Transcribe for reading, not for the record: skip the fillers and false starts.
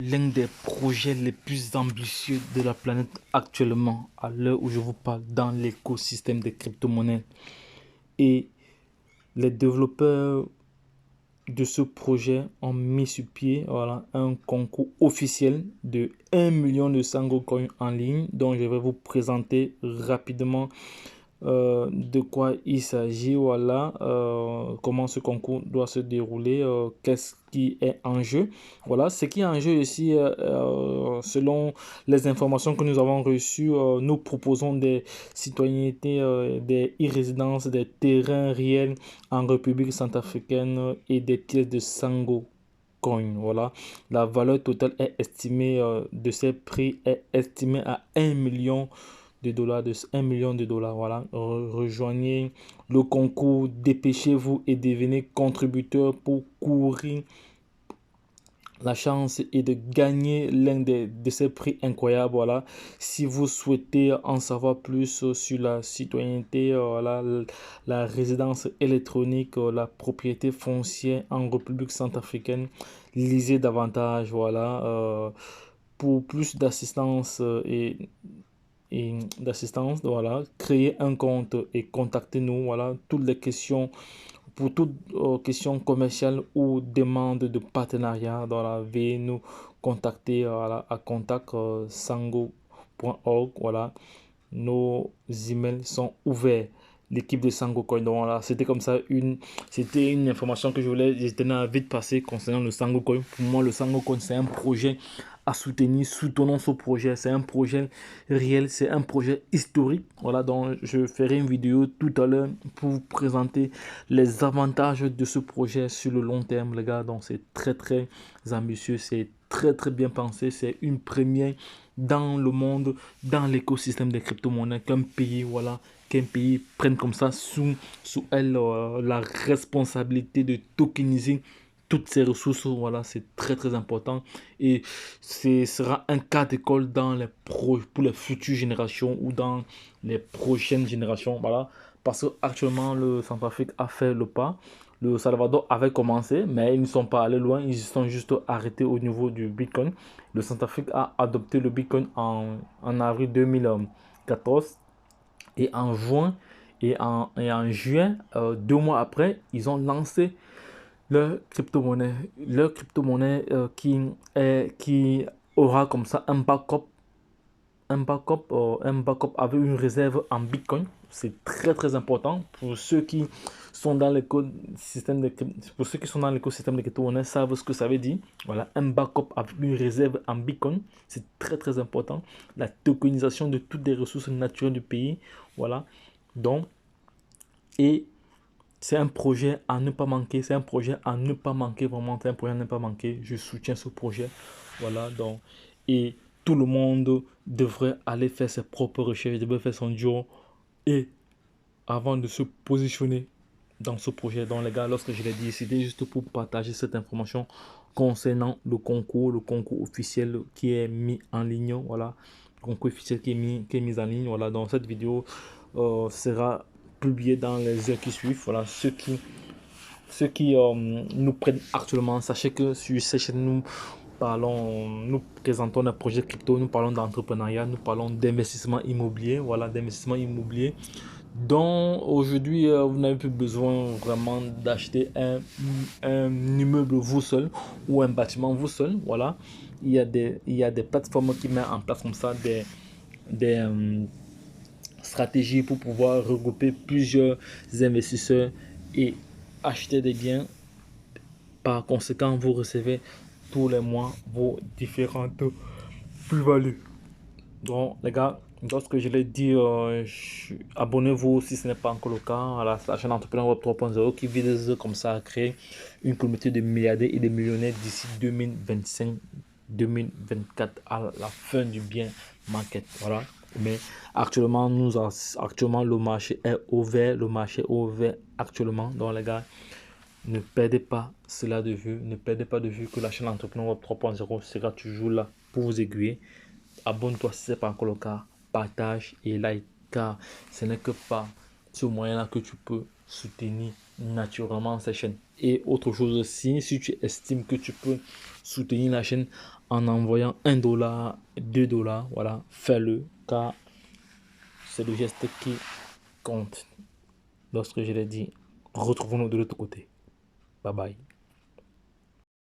L'un des projets les plus ambitieux de la planète actuellement, à l'heure où je vous parle, dans l'écosystème des crypto-monnaies. Et les développeurs de ce projet ont mis sur pied un concours officiel de 1 million de Sango Coin en ligne, dont je vais vous présenter rapidement de quoi il s'agit, comment ce concours doit se dérouler, qu'est-ce qui est en jeu. Voilà, ce qui est en jeu ici, selon les informations que nous avons reçues, nous proposons des citoyennetés, des e-résidences, des terrains réels en République centrafricaine et des pièces de Sango Coin. Voilà, la valeur totale est estimée de ces prix est estimée à 1 million de dollars, de 1 million de dollars. Voilà, rejoignez le concours, dépêchez-vous et devenez contributeur pour courir la chance et de gagner l'un de ces prix incroyables. Voilà, si vous souhaitez en savoir plus sur la citoyenneté, la résidence électronique, la propriété foncière en République centrafricaine, lisez davantage. Voilà, pour plus d'assistance et d'assistance, voilà, créer un compte et contactez-nous. Voilà, toutes les questions, pour toutes questions commerciales ou demandes de partenariat, veuillez nous contacter à contact sango.org. Voilà, nos emails sont ouverts. L'équipe de Sango Coin. Donc voilà, c'était comme ça c'était une information que je tenais à vite passer concernant le Sango Coin. Pour moi, le Sango Coin, c'est un projet à soutenir. Soutenons ce projet. C'est un projet réel, c'est un projet historique. Voilà, donc je ferai une vidéo tout à l'heure pour vous présenter les avantages de ce projet sur le long terme, les gars. Donc c'est très très ambitieux, c'est très bien pensé, c'est une première dans le monde, dans l'écosystème des crypto-monnaies, qu'un pays, qu'un pays prenne comme ça sous elle la responsabilité de tokeniser toutes ces ressources. Voilà, c'est très important et ce sera un cas d'école dans pour les futures générations ou dans les prochaines générations. Voilà, parce qu'actuellement le Centrafrique a fait le pas. Le Salvador avait commencé, mais ils ne sont pas allés loin, ils se sont juste arrêtés au niveau du Bitcoin. Le Centrafrique a adopté le Bitcoin en avril 2014 et en juin et en juin, 2 mois après, ils ont lancé leur crypto-monnaie qui aura comme ça un backup avec une réserve en Bitcoin. C'est très important pour ceux qui sont dans l'écosystème des crypto-monnaies savent ce que ça veut dire. Voilà, un backup avec une réserve en Bitcoin, c'est très important. La tokenisation de toutes les ressources naturelles du pays. Voilà, donc, et c'est un projet à ne pas manquer, c'est un projet à ne pas manquer, vraiment, c'est un projet à ne pas manquer. Je soutiens ce projet. Voilà, donc, et tout le monde devrait aller faire ses propres recherches, devrait faire son job et avant de se positionner dans ce projet. Donc les gars, lorsque je l'ai dit, c'était juste pour partager cette information concernant le concours officiel qui est mis en ligne. Voilà, le concours officiel qui est mis en ligne. Voilà, donc cette vidéo sera publiée dans les heures qui suivent. Voilà, ceux qui nous prennent actuellement, sachez que sur cette chaîne, nous présentons des projets crypto, nous parlons d'entrepreneuriat, nous parlons d'investissement immobilier, voilà, d'investissement immobilier. Donc aujourd'hui, vous n'avez plus besoin vraiment d'acheter un immeuble vous seul ou un bâtiment vous seul. Voilà, il y a des plateformes qui mettent en place comme ça des stratégies pour pouvoir regrouper plusieurs investisseurs et acheter des biens. Par conséquent, vous recevez tous les mois vos différentes plus-values. Donc, les gars, lorsque je l'ai dit, abonnez-vous si ce n'est pas encore le cas à la chaîne Entrepreneur Web 3.0 qui vise comme ça à créer une communauté de milliardaires et de millionnaires d'ici 2025-2024 à la fin du bien market. Voilà. Mais actuellement, le marché est ouvert. Le marché est ouvert actuellement. Donc, les gars, ne perdez pas cela de vue. Ne perdez pas de vue que la chaîne Entrepreneur Web 3.0 sera toujours là pour vous aiguiller. Abonne-toi si ce n'est pas encore le cas. Partage et like car ce n'est que par ce moyen-là que tu peux soutenir naturellement cette chaîne. Et autre chose aussi, si tu estimes que tu peux soutenir la chaîne en envoyant 1 $, 2 $. Voilà, fais-le car c'est le geste qui compte. Lorsque je l'ai dit, retrouvons-nous de l'autre côté. Bye bye.